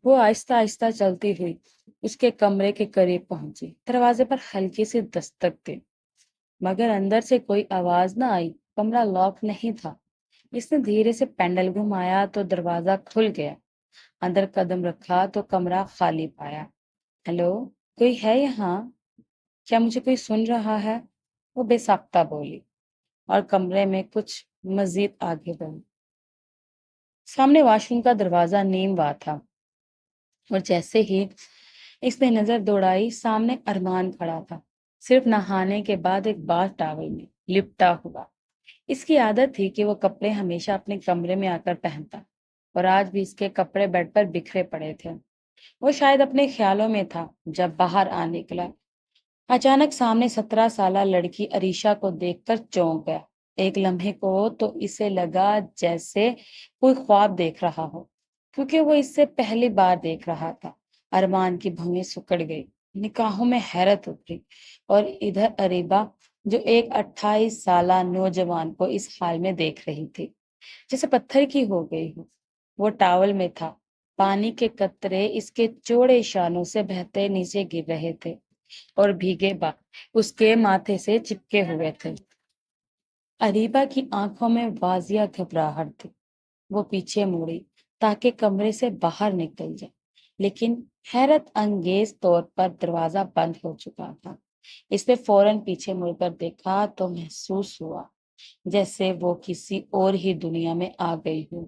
وہ آہستہ آہستہ چلتی ہوئی اس کے کمرے کے قریب پہنچی، دروازے پر ہلکی سی دستک دی، مگر اندر سے کوئی آواز نہ آئی۔ کمرہ لاک نہیں تھا۔ اس نے دھیرے سے پینڈل گھمایا تو دروازہ کھل گیا۔ اندر قدم رکھا تو کمرہ خالی پایا۔ ہیلو، کوئی ہے یہاں؟ کیا مجھے کوئی سن رہا ہے؟ وہ بے ساختہ بولی اور کمرے میں کچھ مزید آگے بڑھی۔ سامنے واش روم کا دروازہ نیم وا تھا اور جیسے ہی اس نے نظر دوڑائی، سامنے ارمان کھڑا تھا، صرف نہانے کے بعد ایک باتھ ٹاول میں لپٹا ہوا۔ اس کی عادت تھی کہ وہ کپڑے ہمیشہ اپنے کمرے میں آ کر پہنتا، اور آج بھی اس کے کپڑے بیڈ پر بکھرے پڑے تھے۔ وہ شاید اپنے خیالوں میں تھا جب باہر آ نکلا۔ اچانک سامنے 17 سالہ لڑکی عریشہ کو دیکھ کر چونک گیا۔ ایک لمحے کو تو اسے لگا جیسے کوئی خواب دیکھ رہا ہو، کیونکہ وہ اس سے پہلی بار دیکھ رہا تھا۔ ارمان کی بھویں سکڑ گئی، نگاہوں میں حیرت اتری، اور ادھر اریبہ جو ایک 28 سالہ نوجوان کو اس حال میں دیکھ رہی تھی جیسے پتھر کی ہو گئی ہو۔ وہ ٹاول میں تھا، پانی کے قطرے اس کے چوڑے شانوں سے بہتے نیچے گر رہے تھے اور بھیگے بال اس کے ماتھے سے چپکے ہوئے تھے۔ اریبہ کی آنکھوں میں واضح گھبراہٹ تھی۔ وہ پیچھے مڑی تاکہ کمرے سے باہر نکل جائے، لیکن حیرت انگیز طور پر دروازہ بند ہو چکا تھا۔ اس نے فوراً پیچھے مڑ کر دیکھا تو محسوس ہوا جیسے وہ کسی اور ہی دنیا میں آ گئی ہو۔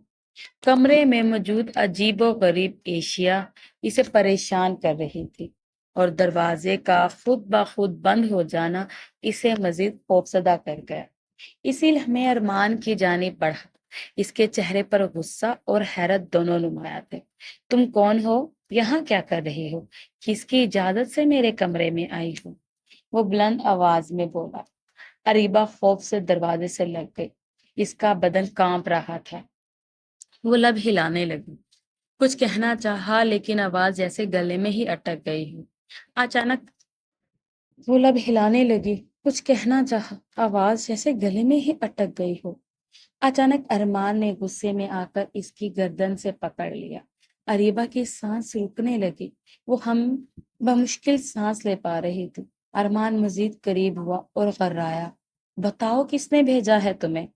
کمرے میں موجود عجیب و غریب اشیاء اسے پریشان کر رہی تھی، اور دروازے کا خود بخود بند ہو جانا اسے مزید خوفزدہ کر گیا۔ اسی لمحے ارمان کی جانب بڑھا۔ اس کے چہرے پر غصہ اور حیرت دونوں نمایاں تھے۔ تم کون ہو؟ یہاں کیا کر رہی ہو؟ کس کی اجازت سے میرے کمرے میں آئی ہو؟ وہ بلند آواز میں بولا۔ اریبہ خوف سے دروازے سے لگ گئی، اس کا بدن کانپ رہا تھا۔ وہ لب ہلانے لگی، کچھ کہنا چاہا لیکن آواز جیسے گلے میں ہی اٹک گئی ہو۔ اچانک وہ لب ہلانے لگی، کچھ کہنا چاہا، آواز جیسے گلے میں ہی اٹک گئی ہو۔ اچانک ارمان نے غصے میں آ کر اس کی گردن سے پکڑ لیا۔ اریبہ کی سانس رکنے لگی، وہ بمشکل سانس لے پا رہی تھی۔ ارمان مزید قریب ہوا اور غرایا، بتاؤ کس نے بھیجا ہے تمہیں؟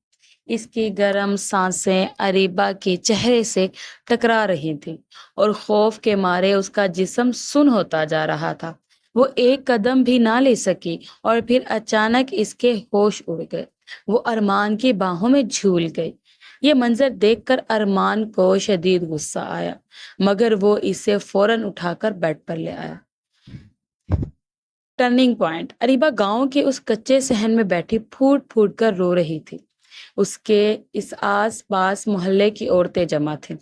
اس کی گرم سانسیں اریبہ کے چہرے سے ٹکرا رہی تھی اور خوف کے مارے اس کا جسم سن ہوتا جا رہا تھا۔ وہ ایک قدم بھی نہ لے سکی اور پھر اچانک اس کے ہوش اڑ گئے۔ وہ ارمان کی باہوں میں جھول گئی۔ یہ منظر دیکھ کر ارمان کو شدید غصہ آیا، مگر وہ اسے فوراً اٹھا کر بیڈ پر لے آیا۔ Turning point. اریبہ گاؤں کے اس کچے صحن میں بیٹھی پھوٹ پھوٹ کر رو رہی تھی۔ اس کے آس پاس محلے کی عورتیں جمع تھیں،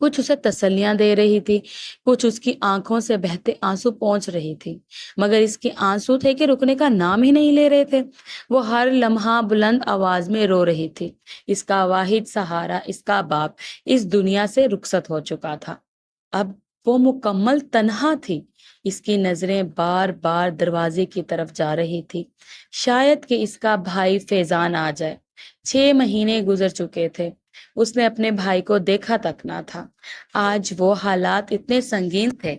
کچھ اسے تسلیاں دے رہی تھی، کچھ اس کی آنکھوں سے بہتے آنسو پونچھ رہی تھی، مگر اس کے آنسو تھے کہ رکنے کا نام ہی نہیں لے رہے تھے۔ وہ ہر لمحہ بلند آواز میں رو رہی تھی۔ اس کا واحد سہارا، اس کا باپ، اس دنیا سے رخصت ہو چکا تھا۔ اب وہ مکمل تنہا تھی۔ اس کی نظریں بار بار دروازے کی طرف جا رہی تھی، شاید کہ اس کا بھائی فیضان آ جائے۔ 6 مہینے گزر چکے تھے، اس نے اپنے بھائی کو دیکھا تک نہ تھا۔ آج وہ حالات اتنے سنگین تھے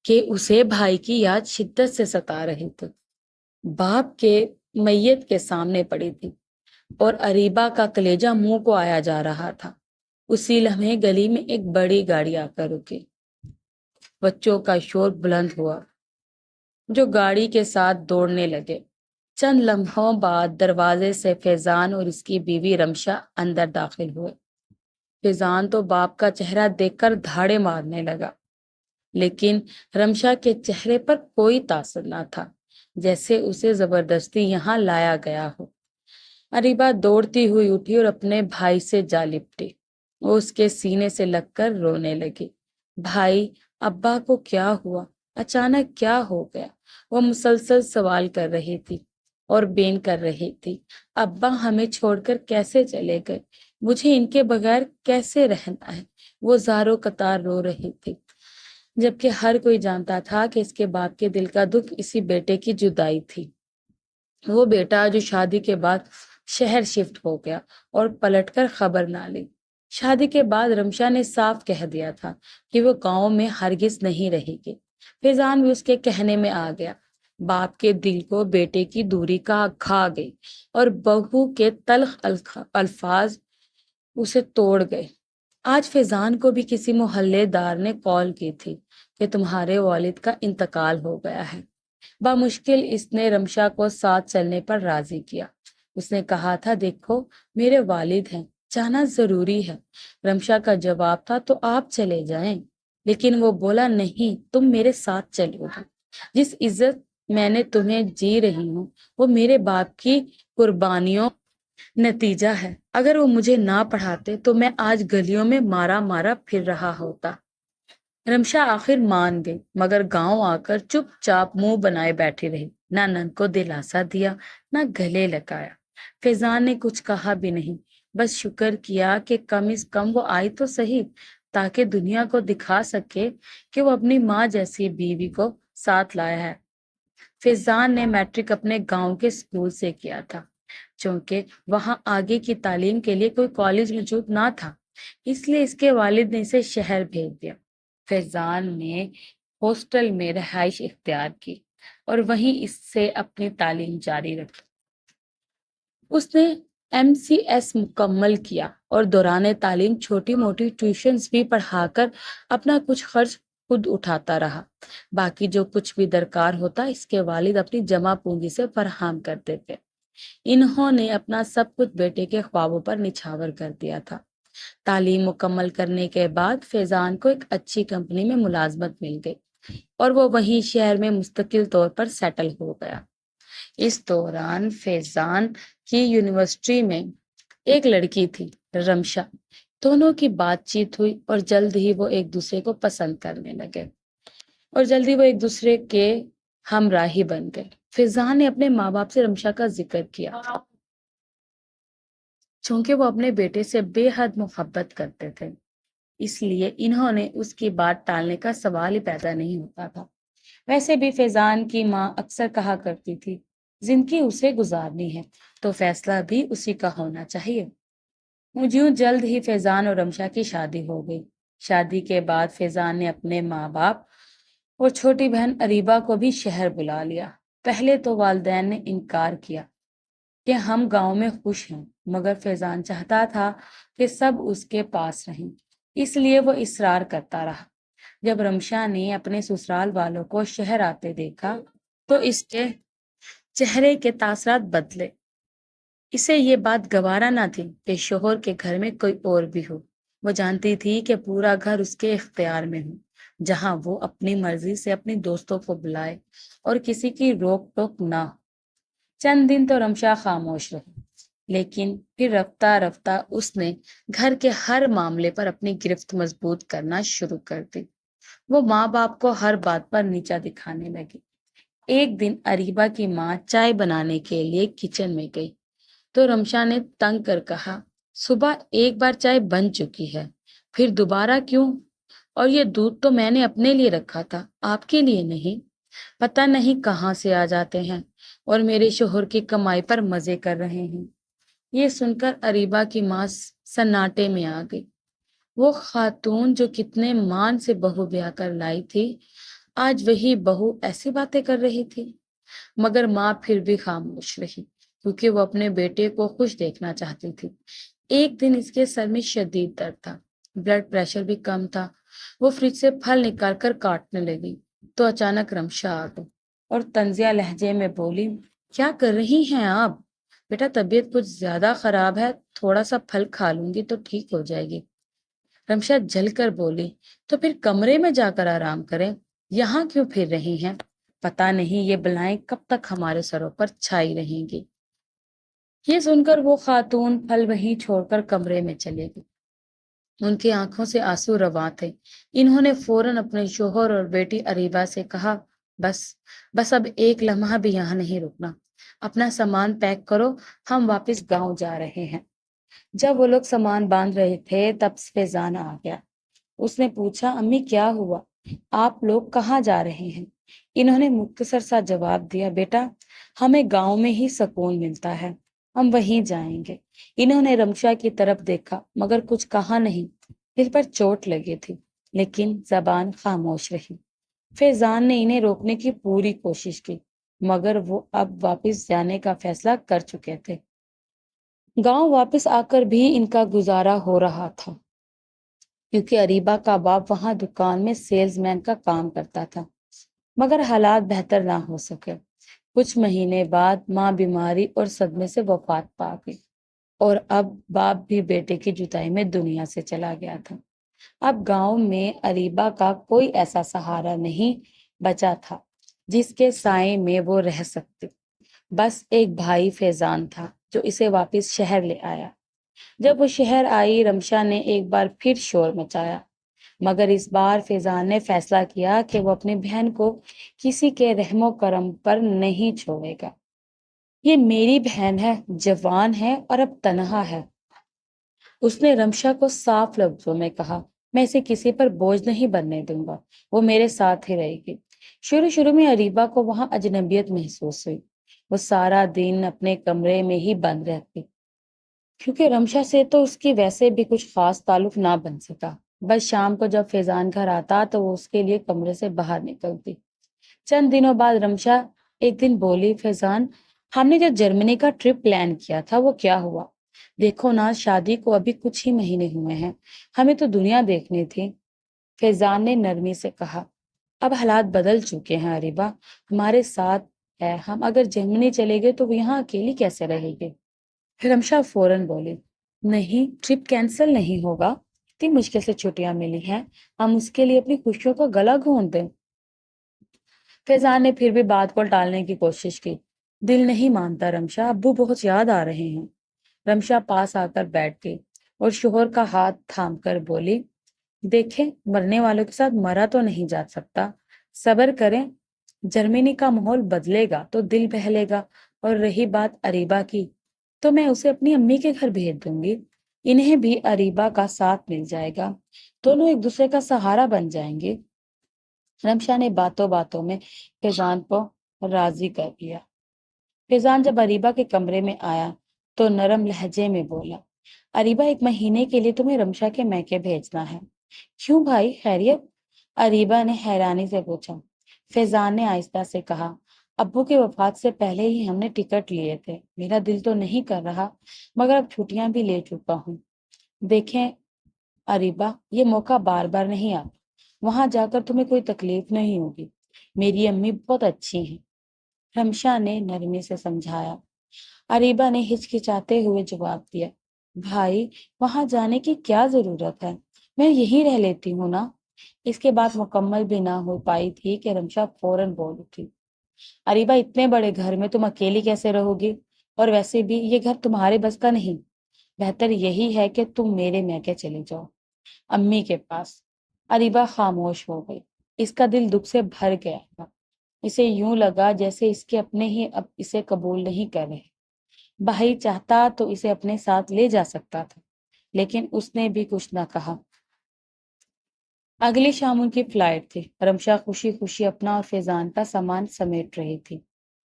کہ اسے بھائی کی یاد شدت سے ستا رہی تھی۔ باپ کے میت کے سامنے پڑی تھی اور اریبہ کا کلیجہ منہ کو آیا جا رہا تھا۔ اسی لمحے گلی میں ایک بڑی گاڑی آ کر رکی۔ بچوں کا شور بلند ہوا جو گاڑی کے ساتھ دوڑنے لگے۔ چند لمحوں بعد دروازے سے فیضان اور اس کی بیوی رمشا اندر داخل ہوئے۔ فیضان تو باپ کا چہرہ دیکھ کر دھاڑے مارنے لگا، لیکن رمشا کے چہرے پر کوئی تاثر نہ تھا، جیسے اسے زبردستی یہاں لایا گیا ہو۔ اریبہ دوڑتی ہوئی اٹھی اور اپنے بھائی سے جا لپٹی۔ وہ اس کے سینے سے لگ کر رونے لگی۔ بھائی، ابا کو کیا ہوا؟ اچانک کیا ہو گیا؟ وہ مسلسل سوال کر رہی تھی اور بین کر رہی تھی۔ ابا ہمیں چھوڑ کر کیسے چلے گئے؟ مجھے ان کے بغیر کیسے رہنا ہے؟ وہ زاروں قطار رو رہی تھی، جبکہ ہر کوئی جانتا تھا کہ اس کے باپ کے دل کا دکھ اسی بیٹے کی جدائی تھی۔ وہ بیٹا جو شادی کے بعد شہر شفٹ ہو گیا اور پلٹ کر خبر نہ لی۔ شادی کے بعد رمشا نے صاف کہہ دیا تھا کہ وہ گاؤں میں ہرگز نہیں رہے گی۔ فیضان بھی اس کے کہنے میں آ گیا۔ باپ کے دل کو بیٹے کی دوری کا کھا گئی اور بہو کے تلخ الفاظ اسے توڑ گئے۔ آج فیضان کو بھی کسی محلے دار نے کال کی تھی کہ تمہارے والد کا انتقال ہو گیا ہے۔ بامشکل اس نے رمشا کو ساتھ چلنے پر راضی کیا۔ اس نے کہا تھا دیکھو میرے والد ہیں، جانا ضروری ہے۔ رمشا کا جواب تھا تو آپ چلے جائیں، لیکن وہ بولا نہیں تم میرے ساتھ چلو گے۔ جس عزت میں نے تمہیں جی رہی ہوں وہ میرے باپ کی قربانیوں نتیجہ ہے۔ اگر وہ مجھے نہ پڑھاتے تو میں آج گلیوں میں مارا مارا پھر رہا ہوتا۔ رمشا آخر مان گئی، مگر گاؤں آ کر چپ چاپ منہ بنائے بیٹھی رہی۔ نہ نند کو دلاسا دیا نہ گلے لگایا۔ فیضان نے کچھ کہا بھی نہیں، بس شکر کیا کہ کم از کم وہ آئی تو صحیح، تاکہ دنیا کو دکھا سکے کہ وہ اپنی ماں جیسی بیوی کو ساتھ لایا ہے۔ فیضان نے میٹرک اپنے گاؤں کے اسکول سے کیا تھا، چونکہ وہاں آگے کی تعلیم کے لیے کوئی کالج موجود نہ تھا، اس لیے اس کے والد نے اسے شہر بھیج دیا۔ فیضان نے ہاسٹل میں رہائش اختیار کی اور وہیں اس سے اپنی تعلیم جاری رکھی۔ اس نے MCS مکمل کیا اور دوران تعلیم چھوٹی موٹی ٹیوشنز بھی پڑھا کر اپنا کچھ خرچ خود اٹھاتا رہا۔ باقی جو کچھ بھی درکار ہوتا اس کے والد اپنی جمع پونجی سے فراہم کرتے تھے۔ انہوں نے اپنا سب کچھ بیٹے کے خوابوں پر نچھاور کر دیا تھا۔ تعلیم مکمل کرنے کے بعد فیضان کو ایک اچھی کمپنی میں ملازمت مل گئی اور وہ وہیں شہر میں مستقل طور پر سیٹل ہو گیا۔ اس دوران فیضان کی یونیورسٹی میں ایک لڑکی تھی، رمشا۔ دونوں کی بات چیت ہوئی اور جلد ہی وہ ایک دوسرے کو پسند کرنے لگے اور جلدی وہ ایک دوسرے کے ہمراہی بن گئے۔ فیضان نے اپنے ماں باپ سے رمشا کا ذکر کیا، چونکہ وہ اپنے بیٹے سے بے حد محبت کرتے تھے، اس لیے انہوں نے اس کی بات ٹالنے کا سوال ہی پیدا نہیں ہوتا تھا۔ ویسے بھی فیضان کی ماں اکثر کہا کرتی تھی زندگی اسے گزارنی ہے تو فیصلہ بھی اسی کا ہونا چاہیے۔ یوں جلد ہی فیضان اور رمشا کی شادی ہو گئی۔ شادی کے بعد فیضان نے اپنے ماں باپ اور چھوٹی بہن اریبہ کو بھی شہر بلا لیا۔ پہلے تو والدین نے انکار کیا کہ ہم گاؤں میں خوش ہیں، مگر فیضان چاہتا تھا کہ سب اس کے پاس رہیں، اس لیے وہ اصرار کرتا رہا۔ جب رمشا نے اپنے سسرال والوں کو شہر آتے دیکھا تو اس کے چہرے کے تاثرات بدلے۔ اسے یہ بات گوارا نہ تھی کہ شوہر کے گھر میں کوئی اور بھی ہو۔ وہ جانتی تھی کہ پورا گھر اس کے اختیار میں ہو، جہاں وہ اپنی مرضی سے اپنی دوستوں کو بلائے اور کسی کی روک ٹوک نہ ہو۔ چند دن تو رمشا خاموش رہی، لیکن پھر رفتہ رفتہ اس نے گھر کے ہر معاملے پر اپنی گرفت مضبوط کرنا شروع کر دی۔ وہ ماں باپ کو ہر بات پر نیچا دکھانے لگی۔ ایک دن اریبہ کی ماں چائے بنانے کے لیے کچن میں گئی تو رمشا نے تنگ کر کہا صبح ایک بار چائے بن چکی ہے، پھر دوبارہ کیوں؟ اور یہ دودھ تو میں نے اپنے لیے رکھا تھا، آپ کے لیے نہیں۔ پتہ نہیں کہاں سے آ جاتے ہیں اور میرے شوہر کی کمائی پر مزے کر رہے ہیں۔ یہ سن کر اریبہ کی ماں سناٹے میں آ گئی۔ وہ خاتون جو کتنے مان سے بہو بیاہ کر لائی تھی، آج وہی بہو ایسی باتیں کر رہی تھی۔ مگر ماں پھر بھی خاموش رہی، کیونکہ وہ اپنے بیٹے کو خوش دیکھنا چاہتی تھی۔ ایک دن اس کے سر میں شدید درد تھا، بلڈ پریشر بھی کم تھا۔ وہ فریج سے پھل نکال کر کاٹنے لگی تو اچانک رمشا آ گئی اور طنزیہ لہجے میں بولی کیا کر رہی ہیں آپ؟ بیٹا طبیعت کچھ زیادہ خراب ہے، تھوڑا سا پھل کھا لوں گی تو ٹھیک ہو جائے گی۔ رمشا جل کر بولی تو پھر کمرے میں جا کر آرام کریں، یہاں کیوں پھر رہی ہیں؟ پتہ نہیں یہ بلائیں کب تک ہمارے سروں پر چھائی رہیں گی۔ یہ سن کر وہ خاتون پھل وہیں چھوڑ کر کمرے میں چلے گئی۔ ان کی آنکھوں سے آنسو رواں تھے۔ انہوں نے فوراً اپنے شوہر اور بیٹی اریبہ سے کہا بس اب ایک لمحہ بھی یہاں نہیں رکنا، اپنا سامان پیک کرو، ہم واپس گاؤں جا رہے ہیں۔ جب وہ لوگ سامان باندھ رہے تھے تب فیضان آ گیا۔ اس نے پوچھا امی کیا ہوا، آپ لوگ کہاں جا رہے ہیں؟ انہوں نے مختصر سا جواب دیا بیٹا ہمیں گاؤں میں ہی سکون ملتا ہے، ہم وہیں جائیں گے۔ انہوں نے رمشا کی طرف دیکھا مگر کچھ کہا نہیں۔ دل پر چوٹ لگی تھی لیکن زبان خاموش رہی۔ فیضان نے انہیں روکنے کی پوری کوشش کی مگر وہ اب واپس جانے کا فیصلہ کر چکے تھے۔ گاؤں واپس آ کر بھی ان کا گزارا ہو رہا تھا کیونکہ اریبہ کا باپ وہاں دکان میں سیلز مین کا کام کرتا تھا، مگر حالات بہتر نہ ہو سکے۔ کچھ مہینے بعد ماں بیماری اور صدمے سے وفات پا گئی اور اب باپ بھی بیٹے کی جدائی میں دنیا سے چلا گیا تھا۔ اب گاؤں میں اریبہ کا کوئی ایسا سہارا نہیں بچا تھا جس کے سائے میں وہ رہ سکتی۔ بس ایک بھائی فیضان تھا جو اسے واپس شہر لے آیا۔ جب وہ شہر آئی رمشا نے ایک بار پھر شور مچایا، مگر اس بار فیضان نے فیصلہ کیا کہ وہ اپنی بہن کو کسی کے رحم و کرم پر نہیں چھوڑے گا۔ یہ میری بہن ہے، جوان ہے اور اب تنہا ہے، اس نے رمشا کو صاف لفظوں میں کہا۔ میں اسے کسی پر بوجھ نہیں بننے دوں گا، وہ میرے ساتھ ہی رہے گی۔ شروع میں اریبہ کو وہاں اجنبیت محسوس ہوئی۔ وہ سارا دن اپنے کمرے میں ہی بند رہتی کیونکہ رمشا سے تو اس کی ویسے بھی کچھ خاص تعلق نہ بن سکا۔ بس شام کو جب فیضان گھر آتا تو وہ اس کے لیے کمرے سے باہر نکلتی۔ چند دنوں بعد رمشا ایک دن بولی، فیضان، ہم نے جو جرمنی کا ٹرپ پلان کیا تھا وہ کیا ہوا؟ دیکھو نا، شادی کو ابھی کچھ ہی مہینے ہوئے ہیں، ہمیں تو دنیا دیکھنی تھی۔ فیضان نے نرمی سے کہا، اب حالات بدل چکے ہیں اریبہ، ہمارے ساتھ ہے، ہم اگر جرمنی چلے گئے تو وہ یہاں اکیلی کیسے رہے گی؟ رمشا فوراً بولی، نہیں، ٹرپ کینسل نہیں ہوگا، اتنی مشکل سے چھٹیاں ملی ہیں، ہم اس کے لیے اپنی خوشیوں کا گلا گھونٹ دیں۔ فیضان نے پھر بھی بات کو ٹالنے کی کوشش کی، دل نہیں مانتا رمشا، ابو بہت یاد آ رہے ہیں۔ رمشا پاس آ کر بیٹھ گئی اور شوہر کا ہاتھ تھام کر بولی، دیکھیں، مرنے والوں کے ساتھ مرا تو نہیں جا سکتا، صبر کریں، جرمنی کا ماحول بدلے گا تو دل بہلے گا، اور رہی بات اریبہ کی تو میں اسے اپنی امی کے گھر بھیج دوں گی، انہیں بھی اریبہ کا ساتھ مل جائے گا، دونوں ایک دوسرے کا سہارا بن جائیں گے۔ رمشا نے باتوں باتوں میں فیضان کو راضی کر دیا۔ فیضان جب اریبہ کے کمرے میں آیا تو نرم لہجے میں بولا، اریبہ، 1 مہینے کے لیے تمہیں رمشا کے میکے بھیجنا ہے۔ کیوں بھائی، خیریت؟ اریبہ نے حیرانی سے پوچھا۔ فیضان نے آہستہ سے کہا، ابو کے وفات سے پہلے ہی ہم نے ٹکٹ لیے تھے، میرا دل تو نہیں کر رہا مگر اب چھٹیاں بھی لے چکا ہوں۔ دیکھیں اریبہ، یہ موقع بار بار نہیں آتا، وہاں جا کر تمہیں کوئی تکلیف نہیں ہوگی، میری امی بہت اچھی ہیں، رمشا نے نرمی سے سمجھایا۔ اریبہ نے ہچکچاتے ہوئے جواب دیا، بھائی، وہاں جانے کی کیا ضرورت ہے، میں یہیں رہ لیتی ہوں نا۔ اس کے بعد مکمل بھی نہ ہو پائی تھی کہ رمشا فوراً بول اٹھی، اریبہ، اتنے بڑے گھر میں تم اکیلی کیسے رہو گی؟ اور ویسے بھی یہ گھر تمہارے بس کا نہیں، بہتر یہی ہے کہ تم میرے میکے چلے جاؤ، امی کے پاس۔ اریبہ خاموش ہو گئی، اس کا دل دکھ سے بھر گیا تھا، اسے یوں لگا جیسے اس کے اپنے ہی اب اسے قبول نہیں کر رہے۔ بھائی چاہتا تو اسے اپنے ساتھ لے جا سکتا تھا لیکن اس نے بھی کچھ نہ کہا۔ اگلی شام ان کی فلائٹ تھی۔ رمشا خوشی خوشی اپنا اور فیضان کا سامان سمیٹ رہی تھی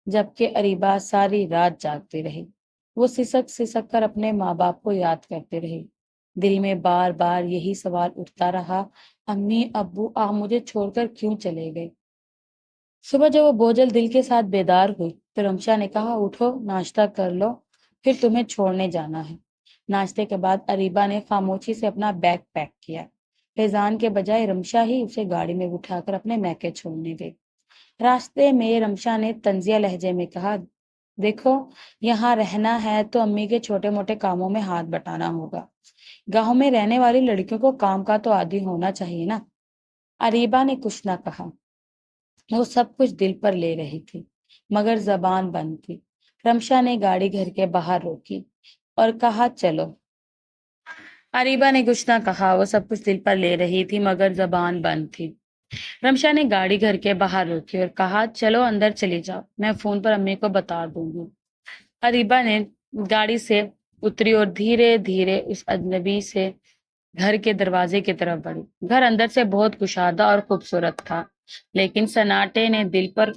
جبکہ اریبہ ساری رات جاگتی رہی۔ وہ سسک سسک کر اپنے ماں باپ کو یاد کرتے رہی، دل میں بار بار یہی سوال اٹھتا رہا، امی ابو آپ مجھے چھوڑ کر کیوں چلے گئے؟ صبح جب وہ بوجھل دل کے ساتھ بیدار ہوئی تو رمشا نے کہا، اٹھو، ناشتہ کر لو، پھر تمہیں چھوڑنے جانا ہے۔ ناشتے کے بعد اریبہ نے خاموشی سے اپنا بیگ پیک کیا۔ فیضان کے بجائے رمشا ہی اسے گاڑی میں بٹھا کر اپنے میکے چھوڑنے گئی۔ راستے میں رمشا نے طنزیہ لہجے میں کہا، دیکھو، یہاں رہنا ہے تو امی کے چھوٹے موٹے کاموں میں ہاتھ بٹانا ہوگا، گاؤں میں رہنے والی لڑکیوں کو کام کا تو عادی ہونا چاہیے نا۔ اریبہ نے کچھ نہ کہا، وہ سب کچھ دل پر لے رہی تھی مگر زبان بند تھی۔ رمشا نے گاڑی گھر کے باہر روکی اور کہا، چلو۔ اریبہ نے کچھ نہ کہا، وہ سب کچھ دل پر لے رہی تھی مگر زبان بند تھی۔ رمشا نے گاڑی گھر کے باہر روکی اور کہا، چلو اندر چلی جاؤ، میں فون پر امی کو بتا دوں گی۔ اریبہ نے گاڑی سے اتری اور دھیرے دھیرے اس اجنبی سے گھر کے دروازے کی طرف بڑھی۔ گھر اندر سے بہت کشادہ اور خوبصورت تھا لیکن سناٹے نے دل پر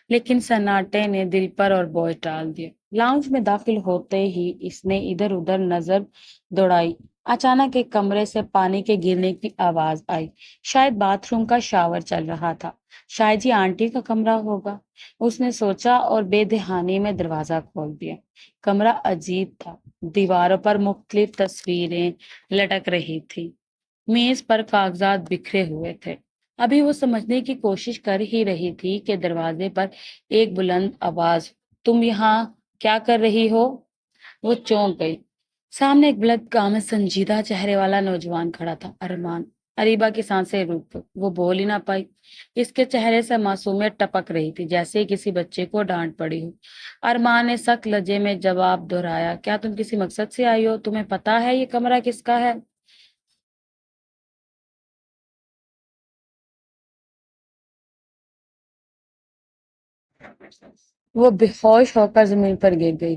لیکن سناٹے نے دل پر اور بوجھ ڈال دیا۔ لاؤنج میں داخل ہوتے ہی اس نے ادھر ادھر نظر دوڑائی۔ اچانک ایک کمرے سے پانی کے گرنے کی آواز آئی۔ شاید باتھ روم کا شاور چل رہا تھا۔ شاید یہ آنٹی کا کمرہ ہوگا، اس نے سوچا اور بے دہانی میں دروازہ کھول دیا۔ کمرہ عجیب تھا۔ دیواروں پر مختلف تصویریں لٹک رہی تھی، میز پر کاغذات بکھرے ہوئے تھے۔ ابھی وہ سمجھنے کی کوشش کر ہی رہی تھی کہ دروازے پر ایک بلند آواز، تم یہاں کیا کر رہی ہو؟ وہ چونک گئی۔ سامنے ایک بلند کام سنجیدہ چہرے والا نوجوان کھڑا تھا، ارمان۔ اریبا کی سانسیں رک گئی، وہ بول ہی نہ پائی۔ اس کے چہرے سے معصومیت ٹپک رہی تھی، جیسے کسی بچے کو ڈانٹ پڑی ہو۔ ارمان نے سخت لہجے میں جواب دہرایا، کیا تم کسی مقصد سے آئی ہو؟ تمہیں پتا ہے یہ کمرہ کس کا ہے؟ وہ بے ہوش ہو کر زمین پر گر گئی۔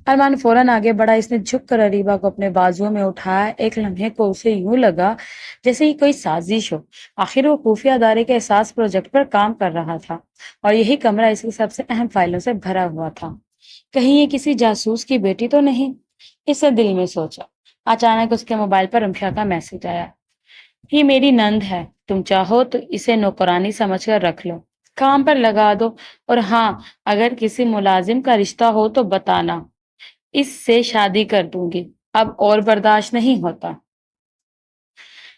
ارمان فوراً آگے بڑھا، اس نے جھک کر اریبا کو اپنے بازوؤں میں اٹھایا۔ ایک لمحے کو اسے یوں لگا جیسے یہ کوئی سازش ہو۔ آخر وہ خفیہ ادارے کے احساس پروجیکٹ پر کام کر رہا تھا اور یہی کمرہ اس کی سب سے اہم فائلوں سے بھرا ہوا تھا۔ کہیں یہ کسی جاسوس کی بیٹی تو نہیں؟ اس نے دل میں سوچا۔ اچانک اس کے موبائل پر رمشا کا میسج آیا، یہ میری نند ہے، تم چاہو تو اسے نوکرانی سمجھ کر رکھ لو، کام پر لگا دو، اور ہاں، اگر کسی ملازم کا رشتہ ہو تو بتانا، اس سے شادی کر دوں گی، اب اور برداشت نہیں ہوتا۔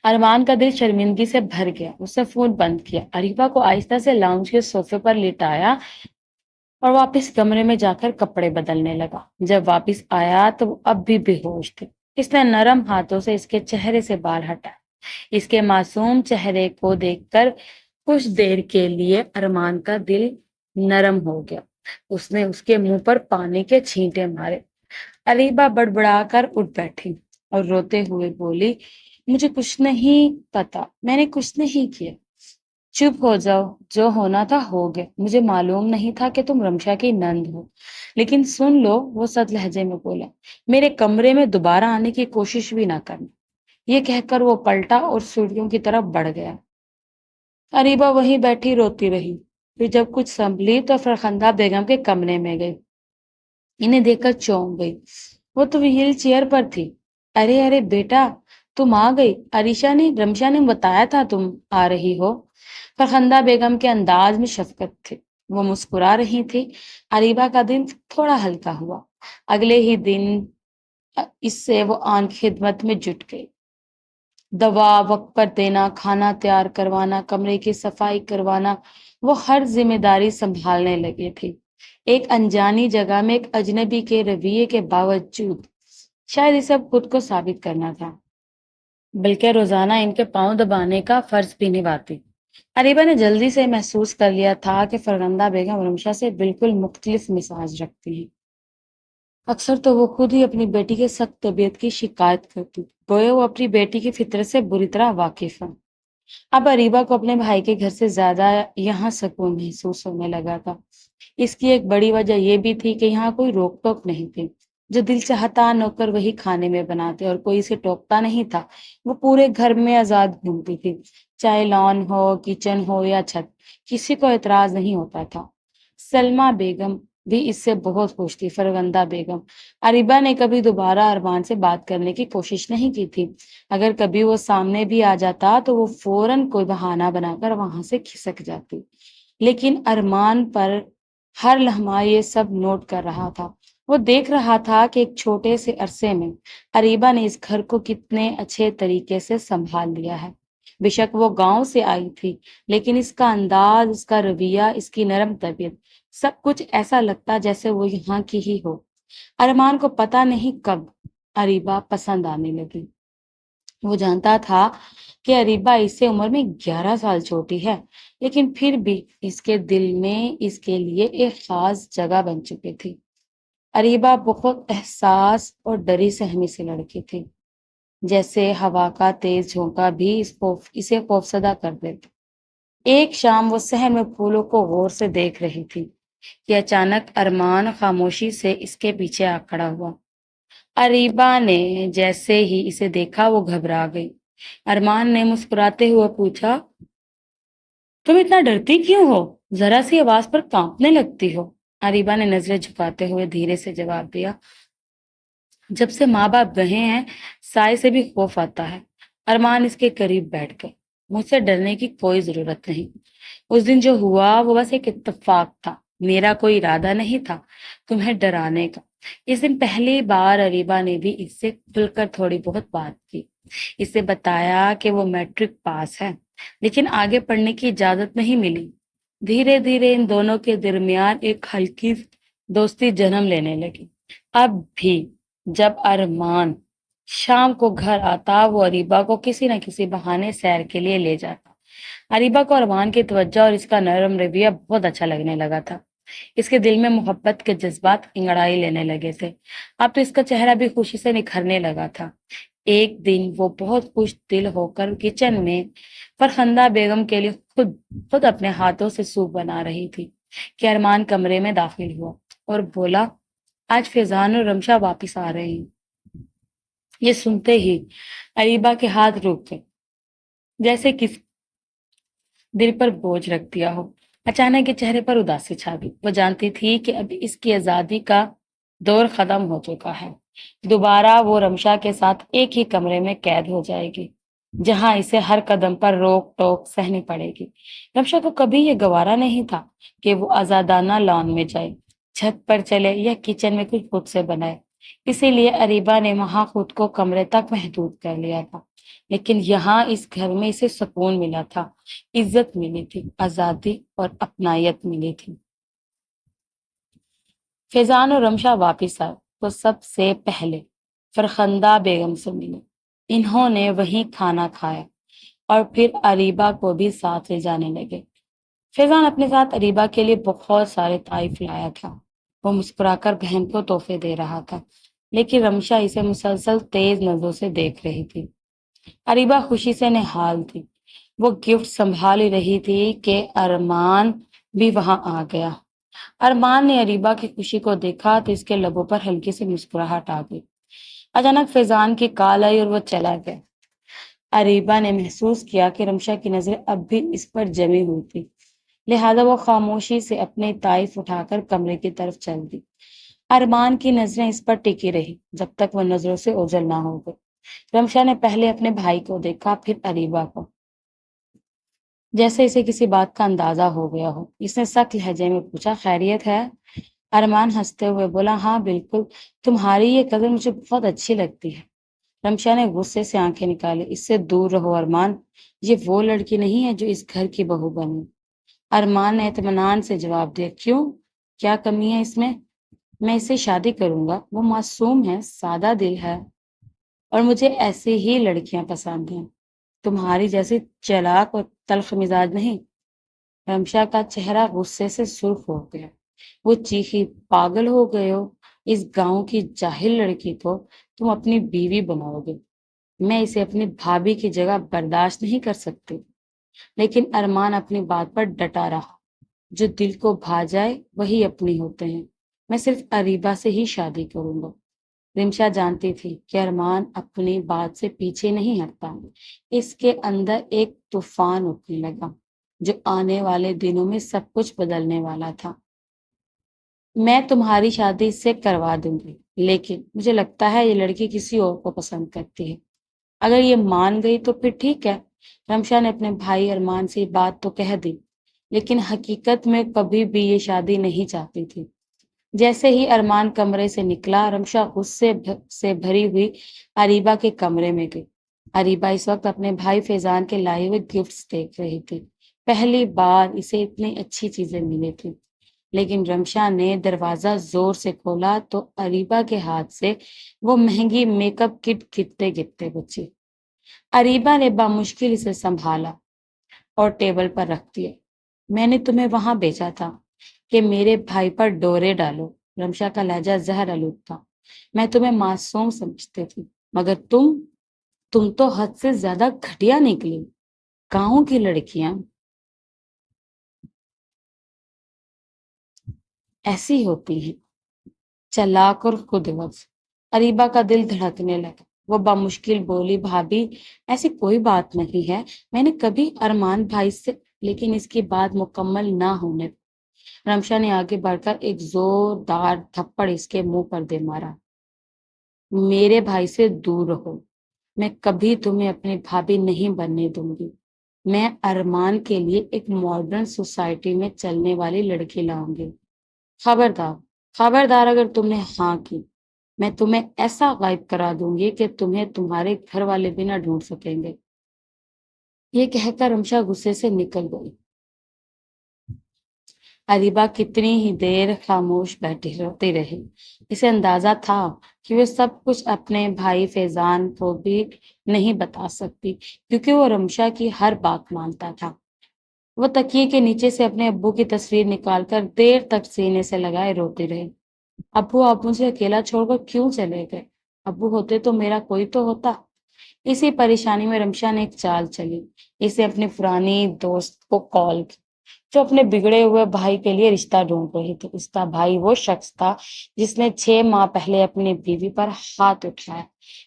ارمان کا دل شرمندگی سے بھر گیا، اس نے فون بند کیا، اریبا کو آہستہ سے لاؤنج کے صوفے پر لٹایا اور واپس کمرے میں جا کر کپڑے بدلنے لگا۔ جب واپس آیا تو وہ اب بھی بے ہوش تھے۔ اس نے نرم ہاتھوں سے اس کے چہرے سے بال ہٹائے۔ اس کے معصوم چہرے کو دیکھ کر کچھ دیر کے لیے ارمان کا دل نرم ہو گیا۔ اس نے اس کے منہ پر پانی کے چھینٹے مارے۔ اریبا بڑبڑا کر اٹھ بیٹھی اور روتے ہوئے بولی، مجھے کچھ نہیں پتا، میں نے کچھ نہیں کیا۔ چپ ہو جاؤ، جو ہونا تھا ہو گیا، مجھے معلوم نہیں تھا کہ تم رمشا کی نند ہو۔ لیکن سن لو، وہ سخت لہجے میں بولا، میرے کمرے میں دوبارہ آنے کی کوشش بھی نہ کرنا۔ یہ کہہ کر وہ پلٹا اور سیڑھیوں کی طرف بڑھ گیا۔ اریبا وہیں بیٹھی روتی رہی۔ پھر جب کچھ سنبھلی تو فرخندہ بیگم کے کمرے میں گئی۔ انہیں دیکھ کر چونک گئی، وہ تو وہیل چیئر پر تھی۔ ارے ارے بیٹا، تم آ گئی، رمشا نے بتایا تھا تم آ رہی ہو۔ فرخندہ بیگم کے انداز میں شفقت تھی، وہ مسکرا رہی تھی۔ اریبا کا دل تھوڑا ہلکا ہوا۔ اگلے ہی دن اس سے وہ آن خدمت میں جٹ گئی۔ دوا وقت پر دینا، کھانا تیار کروانا، کمرے کی صفائی کروانا، وہ ہر ذمہ داری سنبھالنے لگی تھی۔ ایک انجانی جگہ میں ایک اجنبی کے رویے کے باوجود شاید اسے اب خود کو ثابت کرنا تھا، بلکہ روزانہ ان کے پاؤں دبانے کا فرض بھی نبھاتی۔ اریبا نے جلدی سے محسوس کر لیا تھا کہ فرگندہ بیگم رمشا سے بالکل مختلف مزاج رکھتی ہیں۔ اکثر تو وہ خود ہی اپنی بیٹی کے سخت طبیعت کی شکایت کرتی، گویا وہ اپنی بیٹی کی فطرت سے بری طرح واقف ہے۔ اب اریبا کو اپنے بھائی کے گھر سے زیادہ یہاں سکون محسوس ہونے لگا تھا۔ اس کی ایک بڑی وجہ یہ بھی تھی کہ یہاں کوئی روک ٹوک نہیں تھی، جو دل چاہتا نوکر وہی کھانے میں بناتے اور کوئی اسے ٹوکتا نہیں تھا۔ وہ پورے گھر میں آزاد گھومتی تھی، چاہے لان ہو، کچن ہو یا چھت، کسی کو اعتراض نہیں ہوتا تھا۔ سلمہ بیگم بھی اس سے بہت خوش تھی۔ فرگندہ بیگم، اریبا نے کبھی دوبارہ ارمان سے بات کرنے کی کوشش نہیں کی تھی۔ اگر کبھی وہ سامنے بھی آ جاتا تو وہ فوراً کوئی بہانہ بنا کر وہاں سے کھسک جاتی۔ لیکن ارمان پر ہر لمحہ یہ سب نوٹ کر رہا تھا۔ وہ دیکھ رہا تھا کہ ایک چھوٹے سے عرصے میں اریبا نے اس گھر کو کتنے اچھے طریقے سے سنبھال لیا ہے۔ بے شک وہ گاؤں سے آئی تھی، لیکن اس کا انداز، اس کا رویہ، اس کی نرم طبیعت، سب کچھ ایسا لگتا جیسے وہ یہاں کی ہی ہو۔ ارمان کو پتہ نہیں کب اریبا پسند آنے لگی۔ وہ جانتا تھا کہ اریبا اس سے عمر میں 11 سال چھوٹی ہے، لیکن پھر بھی اس کے دل میں اس کے لیے ایک خاص جگہ بن چکی تھی۔ اریبا بہت احساس اور ڈری سہمی سی لڑکی تھی، جیسے ہوا کا تیز جھونکا بھی اسے خوفزدہ کر دیتا۔ ایک شام وہ صحن میں پھولوں کو غور سے دیکھ رہی تھی کہ اچانک ارمان خاموشی سے اس کے پیچھے آ کھڑا ہوا۔ اریبا نے جیسے ہی اسے دیکھا وہ گھبرا گئی۔ ارمان نے مسکراتے ہوئے پوچھا، تم اتنا ڈرتی کیوں ہو؟ ذرا سی آواز پر کانپنے لگتی ہو۔ اریبا نے نظریں جھکاتے ہوئے دھیرے سے جواب دیا، جب سے ماں باپ گئے ہیں سائے سے بھی خوف آتا ہے۔ ارمان اس کے قریب بیٹھ گئے۔ مجھ سے ڈرنے کی کوئی ضرورت نہیں۔ اس دن جو ہوا وہ بس ایک اتفاق تھا، میرا کوئی ارادہ نہیں تھا تمہیں ڈرانے کا۔ اس دن پہلی بار اریبا نے بھی اس سے کھل کر تھوڑی بہت بات کی۔ اسے بتایا کہ وہ میٹرک پاس ہے لیکن آگے پڑھنے کی اجازت نہیں ملی۔ دھیرے دھیرے ان دونوں کے درمیان ایک ہلکی دوستی جنم لینے لگی۔ اب بھی جب ارمان شام کو گھر آتا وہ اریبا کو کسی نہ کسی بہانے سیر کے لیے لے جاتا۔ اریبا کو ارمان کی توجہ اور اس کا نرم رویہ بہت اچھا لگنے لگا تھا۔ اس کے دل میں محبت کے جذبات انگڑائی لینے لگے تھے۔ اب تو اس کا چہرہ بھی خوشی سے نکھرنے لگا تھا۔ ایک دن وہ بہت خوش دل ہو کر کچن میں فرخندہ بیگم کے لیے خود اپنے ہاتھوں سے سوپ بنا رہی تھی کہ ارمان کمرے میں داخل ہوا اور بولا، آج فیضان اور رمشا واپس آ رہے ہیں۔ یہ سنتے ہی اریبا کے ہاتھ رک گئے، جیسے کس دل پر بوجھ رکھ دیا ہو۔ اچانک کے چہرے پر اداسی چھا گئی۔ وہ جانتی تھی کہ اب اس کی آزادی کا دور ختم ہو چکا ہے۔ دوبارہ وہ رمشا کے ساتھ ایک ہی کمرے میں قید ہو جائے گی، جہاں اسے ہر قدم پر روک ٹوک سہنی پڑے گی۔ رمشا کو کبھی یہ گوارا نہیں تھا کہ وہ آزادانہ لان میں جائے، چھت پر چلے یا کچن میں کچھ خود سے بنائے۔ اسی لیے اریبا نے وہاں خود کو کمرے تک محدود کر لیا تھا۔ لیکن یہاں اس گھر میں اسے سکون ملا تھا، عزت ملی تھی، آزادی اور اپنائیت ملی تھی۔ فیضان اور رمشا واپس آئے تو سب سے پہلے فرخندہ بیگم سے ملے۔ انہوں نے وہیں کھانا کھایا اور پھر اریبا کو بھی ساتھ لے جانے لگے۔ فیضان اپنے ساتھ اریبا کے لیے بہت سارے تحائف لایا تھا۔ وہ مسکرا کر بہن کو تحفے دے رہا تھا، لیکن رمشا اسے مسلسل تیز نظروں سے دیکھ رہی تھی۔ اریبا خوشی سے نہال تھی۔ وہ گفٹ سنبھال رہی تھی کہ ارمان بھی وہاں آ گیا۔ ارمان نے اریبا کی خوشی کو دیکھا تو اس کے لبوں پر ہلکی سی مسکراہٹ آ گئی۔ اچانک فیضان کی کال آئی اور وہ چلا گیا۔ اریبا نے محسوس کیا کہ رمشا کی نظریں اب بھی اس پر جمی ہوئی تھی، لہذا وہ خاموشی سے اپنے طائف اٹھا کر کمرے کی طرف چل دی۔ ارمان کی نظریں اس پر ٹکی رہی جب تک وہ نظروں سے اوجھل نہ ہو گئی۔ رمشا نے پہلے اپنے بھائی کو دیکھا، پھر اریبا کو، جیسے اسے کسی بات کا اندازہ ہو گیا ہو۔ اس نے سخت لہجے میں پوچھا، خیریت ہے؟ ارمان ہنستے ہوئے بولا، ہاں بالکل، تمہاری یہ کزن مجھے بہت اچھی لگتی ہے۔ رمشا نے غصے سے آنکھیں نکالی، اس سے دور رہو ارمان، یہ وہ لڑکی نہیں ہے جو اس گھر کی بہو بنی۔ ارمان نے اطمینان سے جواب دیا، کیوں، کیا کمی ہے اس میں اس سے شادی کروں گا، وہ معصوم ہے، سادہ دل ہے اور مجھے ایسی ہی لڑکیاں پسند ہیں، تمہاری جیسی چلاک اور تلخ مزاج نہیں۔ رمشا کا چہرہ غصے سے سرخ ہو گیا۔ وہ چیخی، پاگل ہو گئے ہو؟ اس گاؤں کی جاہل لڑکی کو تم اپنی بیوی بناؤ گے؟ میں اسے اپنی بھابھی کی جگہ برداشت نہیں کر سکتی۔ لیکن ارمان اپنی بات پر ڈٹا رہا، جو دل کو بھا جائے وہی اپنی ہوتے ہیں، میں صرف اریبا سے ہی شادی کروں گا۔ رمشا جانتی تھی کہ ارمان اپنی بات سے پیچھے نہیں ہٹتا۔ اس کے اندر ایک طوفان اٹھنے لگا جو آنے والے دنوں میں سب کچھ بدلنے والا تھا۔ میں تمہاری شادی اس سے کروا دوں گی، لیکن مجھے لگتا ہے یہ لڑکی کسی اور کو پسند کرتی ہے۔ اگر یہ مان گئی تو پھر ٹھیک ہے۔ رمشا نے اپنے بھائی ارمان سے یہ بات تو کہہ دی، لیکن حقیقت میں کبھی بھی یہ شادی نہیں چاہتی تھی۔ جیسے ہی ارمان کمرے سے نکلا، رمشا غصے سے بھری ہوئی اریبا کے کمرے میں گئی۔ اریبا اس وقت اپنے بھائی فیضان کے لائے ہوئے گفٹس دیکھ رہی تھی۔ پہلی بار اسے اتنی اچھی چیزیں ملی تھی۔ لیکن رمشا نے دروازہ زور سے کھولا تو اریبا کے ہاتھ سے وہ مہنگی میک اپ کٹ گرتے گرتے بچی۔ اریبا نے بامشکل اسے سنبھالا اور ٹیبل پر رکھ دیا۔ میں نے تمہیں وہاں بھیجا تھا کہ میرے بھائی پر ڈورے ڈالو۔ رمشا کا لہجہ زہر آلود تھا۔ میں تمہیں معصوم سمجھتی تھی، مگر تم تو حد سے زیادہ گھٹیا نکلی۔ گاؤں کی لڑکیاں ایسی ہوتی ہیں، چلاک اور خودغرض۔ اریبا کا دل دھڑکنے لگا۔ وہ بامشکل بولی، بھابھی ایسی کوئی بات نہیں ہے، میں نے کبھی ارمان بھائی سے لیکن اس کی بات مکمل نہ ہونے رمشا نے آگے بڑھ کر ایک زوردار تھپڑ اس کے منہ پر دے مارا۔ میرے بھائی سے دور رہو، میں کبھی تمہیں اپنی بھابھی نہیں بننے دوں گی۔ میں ارمان کے لیے ایک ماڈرن سوسائٹی میں چلنے والی لڑکی لاؤں گی۔ خبردار، خبردار اگر تم نے ہاں کی، میں تمہیں ایسا غائب کرا دوں گی کہ تمہیں تمہارے گھر والے بھی نہ ڈھونڈ سکیں گے۔ یہ کہہ کر رمشا غصے سے نکل گئی۔ اریبا کتنی ہی دیر خاموش بیٹھی روتی رہی۔ اسے اندازہ تھا کہ وہ سب کچھ اپنے بھائی فیضان کو بھی نہیں بتا سکتی، کیونکہ وہ رمشا کی ہر بات مانتا تھا۔ وہ تکیے کے نیچے سے اپنے ابو کی تصویر نکال کر دیر تک سینے سے لگائے روتی رہی۔ ابو، آپ مجھے اکیلا چھوڑ کر کیوں چلے گئے؟ ابو ہوتے تو میرا کوئی تو ہوتا۔ اسی پریشانی میں رمشا نے ایک چال چلی۔ اسے اپنی پرانی دوست کو کال کی جو اپنے بگڑے ہوئے بھائی کے لیے رشتہ ڈھونڈ رہی تھی۔ اس کا بھائی وہ شخص تھا جس نے 6 ماہ پہلے اپنی بیوی پر ہاتھ اٹھایا،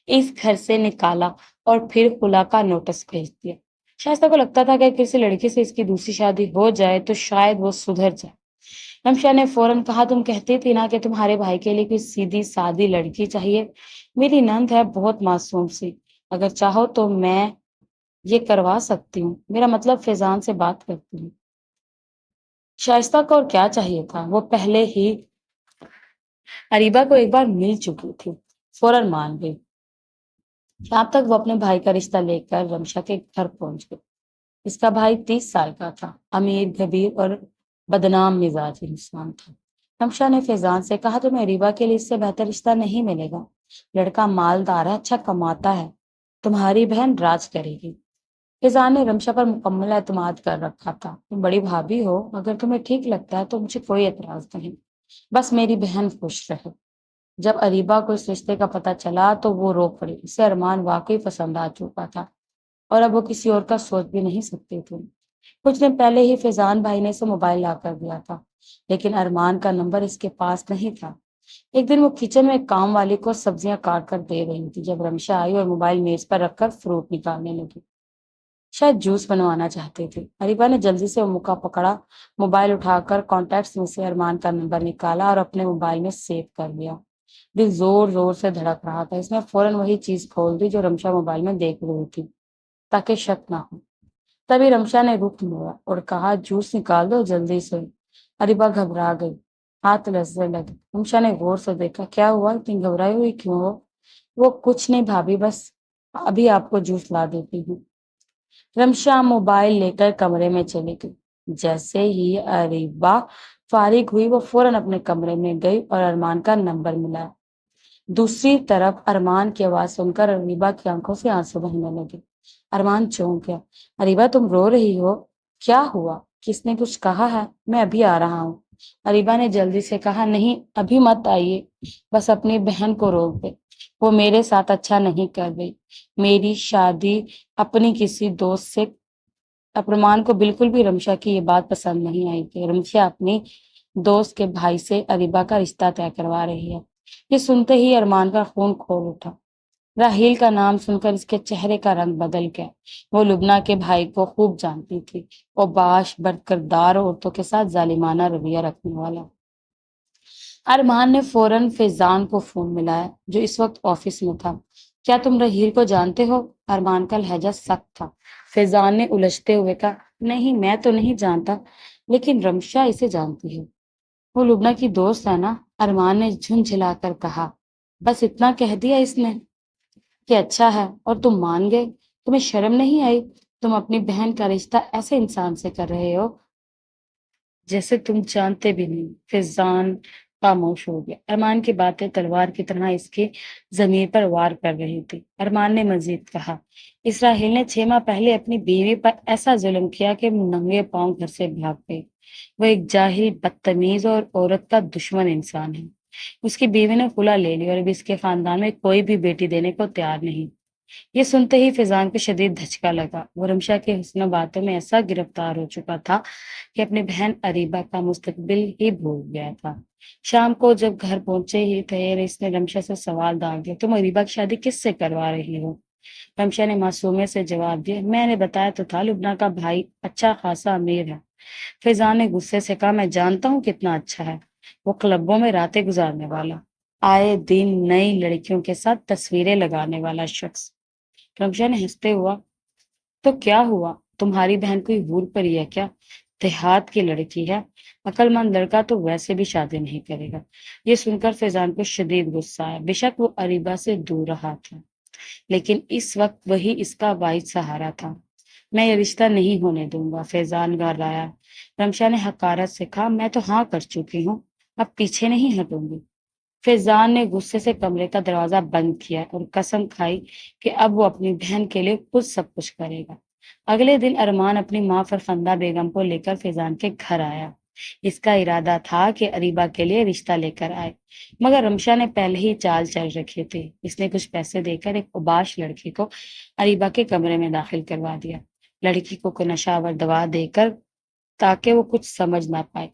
اس گھر سے نکالا اور پھر خلا کا نوٹس بھیج دیا۔ شائستہ کو لگتا تھا کہ کسی لڑکی سے اس کی دوسری شادی ہو جائے تو شاید وہ سدھر جائے۔ رمشا نے فوراً کہا، تم کہتی تھی نا کہ تمہارے بھائی کے لیے کوئی سیدھی سادی لڑکی چاہیے۔ میری نند ہے، بہت معصوم سی، اگر چاہو تو میں یہ کروا سکتی ہوں۔ میرا مطلب فیضان سے بات کرتی ہوں۔ شائستہ کو اور کیا چاہیے تھا؟ وہ پہلے ہی اریبا کو ایک بار مل چکی تھی، فوراً مان گئی۔ شام تک وہ اپنے بھائی کا رشتہ لے کر رمشا کے گھر پہنچ گئی۔ اس کا بھائی 30 سال کا تھا، امیر، گھبیر اور بدنام مزاج انسان تھا۔ رمشا نے فیضان سے کہا، تمہیں اریبا کے لیے اس سے بہتر رشتہ نہیں ملے گا۔ لڑکا مالدار ہے، اچھا کماتا ہے، تمہاری بہن راج کرے گی۔ فیضان نے رمشا پر مکمل اعتماد کر رکھا تھا۔ تم بڑی بھابھی ہو، اگر تمہیں ٹھیک لگتا ہے تو مجھے کوئی اعتراض نہیں، بس میری بہن خوش رہے۔ جب اریبا کو اس رشتے کا پتہ چلا تو وہ رو پڑی۔ اسے ارمان واقعی پسند آ چکا تھا اور اب وہ کسی اور کا سوچ بھی نہیں سکتی تھی۔ کچھ دن پہلے ہی فیضان بھائی نے اسے موبائل لا کر دیا تھا، لیکن ارمان کا نمبر اس کے پاس نہیں تھا۔ ایک دن وہ کچن میں ایک کام والی کو سبزیاں کاٹ کر دے رہی تھی جب رمشا آئی اور موبائل میز پر رکھ کر فروٹ نکالنے لگی۔ شاید جوس بنوانا چاہتے تھے۔ اریبا نے جلدی سے وہ موقع پکڑا، موبائل اٹھا کر کانٹیکٹس میں سے ارمان کا نمبر نکالا اور اپنے موبائل میں سیو کر لیا۔ دل زور زور سے دھڑک رہا تھا۔ اس نے فوراً وہی چیز کھول دی جو رمشا موبائل میں دیکھ رہی تھی تاکہ شک نہ ہو۔ تبھی رمشا نے رخ موڑا اور کہا، جوس نکال دو جلدی سے۔ اریبا گھبرا گئی، ہاتھ لرزنے لگے۔ رمشا نے غور سے دیکھا، کیا ہوا؟ اتنی گھبرائی ہوئی کیوں ہو؟ وہ کچھ نہیں بھابھی، بس ابھی آپ کو جوس لا دیتی ہوں۔ رمشا موبائل لے کر کمرے میں چلی گئی۔ جیسے ہی اریبا فارغ ہوئی وہ فوراً اپنے کمرے میں گئی اور ارمان کا نمبر ملایا۔ دوسری طرف ارمان کی آواز سن کر اریبا کی آنکھوں سے آنسو بہنے لگے۔ ارمان چونک گیا۔ اریبا، تم رو رہی ہو، کیا ہوا؟ کس نے کچھ کہا ہے؟ میں ابھی آ رہا ہوں۔ اریبا نے جلدی سے کہا، نہیں ابھی مت آئیے، بس اپنی بہن کو روک دے، وہ میرے ساتھ اچھا نہیں کر رہی۔ میری شادی اپنی کسی دوست سے ارمان کو بالکل بھی رمشا کی یہ بات پسند نہیں آئی کہ رمشا اپنی دوست کے بھائی سے اریبا کا رشتہ طے کروا رہی ہے۔ یہ سنتے ہی ارمان کا خون کھول اٹھا۔ راہیل کا نام سن کر اس کے چہرے کا رنگ بدل گیا۔ وہ لبنہ کے بھائی کو خوب جانتی تھی، وہ باش بد کردار عورتوں کے ساتھ ظالمانہ رویہ رکھنے والا۔ ارمان نے فوراً فیضان کو فون ملایا جو اس وقت آفس میں تھا۔ کیا تم راہیل کو جانتے ہو؟ ارمان کا لہجہ سخت تھا۔ فیضان نے الجھتے ہوئے کہا، نہیں میں تو نہیں جانتا، لیکن رمشا اسے جانتی ہے، وہ لبنہ کی دوست ہے نا۔ ارمان نے جھنجھلا کر کہا، بس اتنا کہہ دیا اس نے کہ اچھا ہے، اور تم مان گئے؟ تمہیں شرم نہیں آئی؟ تم اپنی بہن کا رشتہ ایسے انسان سے کر رہے ہو جیسے تم جانتے بھی نہیں۔ فیضان خاموش ہو گیا۔ ارمان کی باتیں تلوار کی طرح اس کی ضمیر پر وار کر رہی تھی۔ ارمان نے مزید کہا، اسرائیل نے 6 ماہ پہلے اپنی بیوی پر ایسا ظلم کیا کہ ننگے پاؤں گھر سے بھاگ گئی۔ وہ ایک جاہل، بدتمیز اور عورت کا دشمن انسان ہے۔ اس کی بیوی نے خلا لے لی اور اب اس کے خاندان میں کوئی بھی بیٹی دینے کو تیار نہیں۔ یہ سنتے ہی فیضان کو شدید دھچکا لگا۔ وہ رمشا کے حسن و باتوں میں ایسا گرفتار ہو چکا تھا کہ اپنی بہن اریبا کا مستقبل ہی بھول گیا تھا۔ شام کو جب گھر پہنچے ہی تھے، اس نے رمشا سے سوال داغ دیا، تم اریبا کی شادی کس سے کروا رہی ہو؟ رمشا نے معصومیت سے جواب دیا، میں نے بتایا تو تھا لبنہ کا بھائی اچھا خاصا امیر ہے۔ فیضان نے غصے سے کہا، میں جانتا ہوں کتنا اچھا ہے، وہ کلبوں میں راتیں گزارنے والا، آئے دن نئی لڑکیوں کے ساتھ تصویریں لگانے والا شخص۔ رمشا نے ہنستے ہوا، تو کیا ہوا، تمہاری بہن کوئی حور پری ہے کیا؟ دیہات کی لڑکی ہے، عقل مند لڑکا تو ویسے بھی شادی نہیں کرے گا۔ یہ سن کر فیضان کو شدید غصہ آیا، بے شک وہ اریبہ سے دور رہا تھا، لیکن اس وقت وہی اس کا واحد سہارا تھا۔ میں یہ رشتہ نہیں ہونے دوں گا، فیضان گھبرایا۔ رمشا نے حقارت سے کہا، میں تو ہاں کر چکی ہوں، اب پیچھے نہیں ہٹوں گی۔ فیضان نے غصے سے کمرے کا دروازہ بند کیا اور قسم کھائی کہ اب وہ اپنی بہن کے لیے خود سب کچھ کرے گا۔ اگلے دن ارمان اپنی ماں فرخندہ بیگم کو لے کر فیضان کے گھر آیا۔ اس کا ارادہ تھا کہ اریبہ کے لیے رشتہ لے کر آئے، مگر رمشا نے پہلے ہی چال چل رکھے تھے۔ اس نے کچھ پیسے دے کر ایک اوباش لڑکی کو اریبہ کے کمرے میں داخل کروا دیا، لڑکی کو کوئی نشہ دوا دے کر، تاکہ وہ کچھ سمجھ نہ پائے۔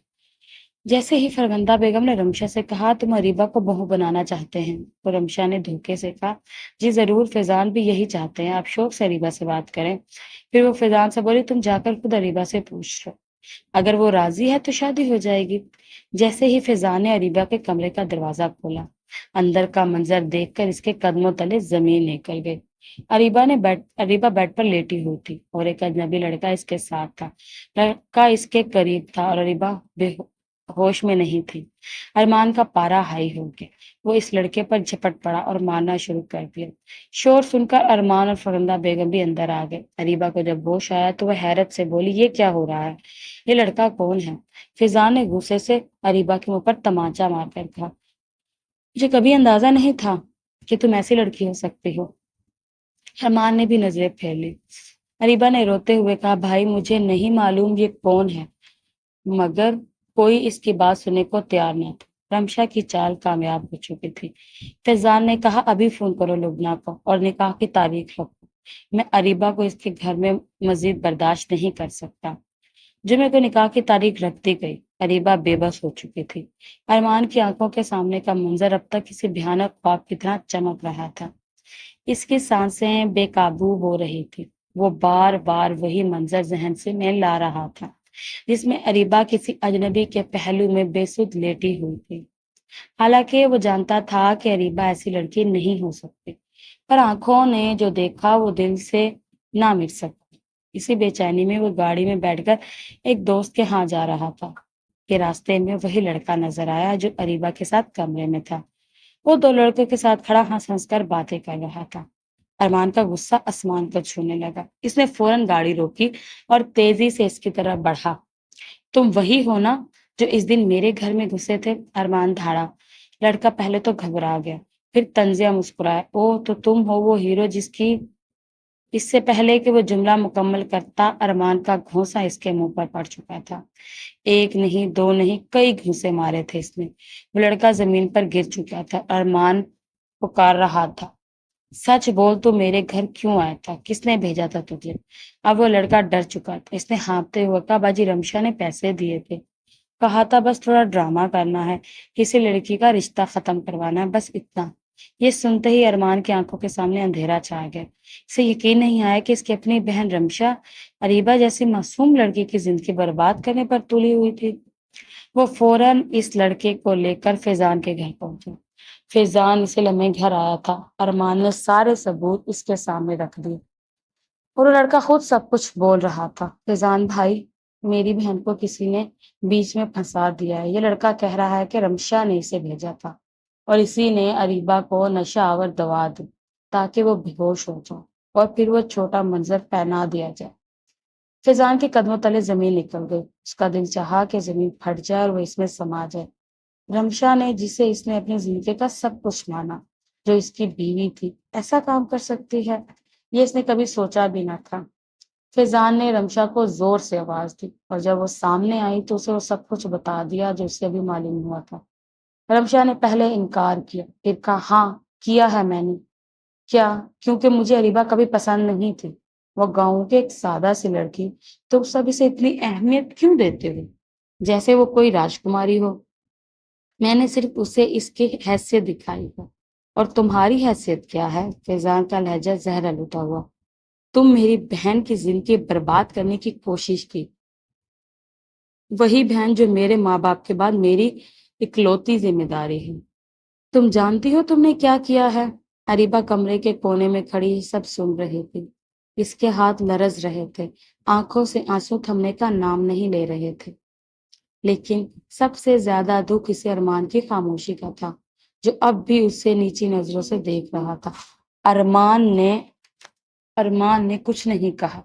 جیسے ہی فرگندہ بیگم نے رمشا سے کہا، تم اریبہ کو بہو بنانا چاہتے ہیں؟ تو رمشا نے دھوکے سے کہا، جی ضرور، فیضان بھی یہی چاہتے ہیں، آپ شوق سے اریبہ سے بات کریں۔ پھر وہ فیضان سے بولی، تم جا کر خود اریبہ سے پوچھ لو، اگر وہ راضی ہے تو شادی ہو جائے گی۔ جیسے ہی فیضان نے اریبہ کے کمرے کا دروازہ کھولا، اندر کا منظر دیکھ کر اس کے قدموں تلے زمین نکل گئی۔ اریبہ بیڈ پر لیٹی ہوئی تھی اور ایک اجنبی لڑکا اس کے ساتھ تھا۔ لڑکا اس کے قریب تھا اور اریبہ بے ہوش میں نہیں تھی۔ ارمان کا پارا ہائی ہو گیا، وہ اس لڑکے پر جھپٹ پڑا اور مارنا شروع کر دیا۔ شور سن کر ارمان اور فرندہ بیگم بھی اندر آ گئے۔ اریبہ کو جب ہوش آیا تو وہ حیرت سے بولی، یہ کیا ہو رہا ہے، یہ لڑکا کون ہے؟ فیضان نے غصے سے اریبہ کے منہ پر تمانچہ مار کر کہا، مجھے کبھی اندازہ نہیں تھا کہ تم ایسی لڑکی ہو سکتی ہو۔ ارمان نے بھی نظریں پھیر لی۔ اریبہ نے روتے ہوئے کہا، بھائی مجھے نہیں معلوم یہ کون ہے، مگر کوئی اس کی بات سننے کو تیار نہ تھا۔ رمشا کی چال کامیاب ہو چکی تھی۔ فیضان نے کہا، ابھی فون کرو لبنہ کو اور نکاح کی تاریخ رکھو، میں اریبہ کو اس کے گھر میں مزید برداشت نہیں کر سکتا۔ جمعے کو نکاح کی تاریخ رکھ دی گئی۔ اریبہ بے بس ہو چکی تھی۔ ارمان کی آنکھوں کے سامنے کا منظر اب تک کسی بھیانک خواب کی طرح چمک رہا تھا۔ اس کی سانسیں بے قابو ہو رہی تھی، وہ بار بار وہی منظر ذہن سے میں لا رہا تھا، جس میں اریبہ کسی اجنبی کے پہلو میں بے سدھ لیٹی ہوئی تھی۔ حالانکہ وہ جانتا تھا کہ اریبہ ایسی لڑکی نہیں ہو سکتی، پر آنکھوں نے جو دیکھا وہ دل سے نہ مٹ سکتا۔ اسی بے چینی میں وہ گاڑی میں بیٹھ کر ایک دوست کے ہاں جا رہا تھا کہ راستے میں وہی لڑکا نظر آیا جو اریبہ کے ساتھ کمرے میں تھا۔ وہ دو لڑکوں کے ساتھ کھڑا ہنس ہنس کر باتیں کر رہا تھا۔ ارمان کا غصہ آسمان کو چھونے لگا۔ اس نے فوراً گاڑی روکی اور تیزی سے اس کی طرف بڑھا۔ تم وہی ہو نا جو اس دن میرے گھر میں گھسے تھے؟ ارمان دھاڑا۔ لڑکا پہلے تو گھبرا گیا، پھر طنزیہ مسکرایا، او تو تم ہو وہ ہیرو جس کی… اس سے پہلے کہ وہ جملہ مکمل کرتا، ارمان کا گھونسا اس کے منہ پر پڑ چکا تھا۔ ایک نہیں، دو نہیں، کئی گھونسے مارے تھے اس نے۔ وہ لڑکا زمین پر گر چکا تھا۔ ارمان پکار رہا تھا، سچ بول، تو میرے گھر کیوں آیا تھا؟ کس نے بھیجا تھا تجھے؟ اب وہ لڑکا ڈر چکا تھا۔ اس نے ہانپتے ہوئے کہا، باجی رمشا نے پیسے دیے تھے، کہا تھا بس تھوڑا ڈرامہ کرنا ہے، کسی لڑکی کا رشتہ ختم کروانا ہے، بس اتنا۔ یہ سنتے ہی ارمان کی آنکھوں کے سامنے اندھیرا چھا گیا۔ اسے یقین نہیں آیا کہ اس کی اپنی بہن رمشا اریبہ جیسی معصوم لڑکی کی زندگی برباد کرنے پر تلی ہوئی تھی۔ وہ فوراً اس لڑکے کو لے کر فیضان کے گھر پہنچا۔ فیضان اسی لمحے گھر آیا تھا۔ ارمان نے سارے ثبوت اس کے سامنے رکھ دیے اور وہ لڑکا خود سب کچھ بول رہا تھا۔ فیضان بھائی، میری بہن کو کسی نے بیچ میں پھنسا دیا ہے، یہ لڑکا کہہ رہا ہے کہ رمشا نے اسے بھیجا تھا اور اسی نے اریبہ کو نشہ آور دوا دی تاکہ وہ بے ہوش ہو جائے اور پھر وہ چھوٹا منظر پہنا دیا جائے۔ فیضان کے قدموں تلے زمین نکل گئی۔ اس کا دل چاہا کہ زمین پھٹ جائے اور وہ اس میں سما جائے۔ رمشا نے، جسے اس نے اپنی زندگی کا سب کچھ مانا، جو اس کی بیوی تھی، ایسا کام کر سکتی ہے؟ یہ اس نے کبھی سوچا بھی نہ تھا۔ فیضان نے رمشا کو زور سے آواز دی اور جب وہ سامنے آئی تو اسے وہ سب کچھ بتا دیا جو اسے ابھی معلوم ہوا تھا۔ رمشا نے پہلے انکار کیا، پھر کہا، ہاں کیا ہے میں نے۔ کیا؟ کیونکہ مجھے اریبہ کبھی پسند نہیں تھی، وہ گاؤں کے ایک سادہ سی لڑکی، تو سب اسے اتنی اہمیت کیوں دیتے ہو، جیسے وہ کوئی راجکماری ہو؟ میں نے صرف اسے اس کی حیثیت دکھائی ہے، اور تمہاری حیثیت کیا ہے؟ فیضان کا لہجہ زہر لٹا ہوا۔ تم میری بہن کی زندگی برباد کرنے کی کوشش کی، وہی بہن جو میرے ماں باپ کے بعد میری اکلوتی ذمہ داری ہے۔ تم جانتی ہو تم نے کیا کیا ہے؟ اریبا کمرے کے کونے میں کھڑی سب سن رہی تھی۔ اس کے ہاتھ لرز رہے تھے، آنکھوں سے آنسو تھمنے کا نام نہیں لے رہے تھے۔ لیکن سب سے زیادہ دکھ اسے ارمان کی خاموشی کا تھا، جو اب بھی اس سے نیچی نظروں سے دیکھ رہا تھا۔ ارمان نے کچھ نہیں کہا۔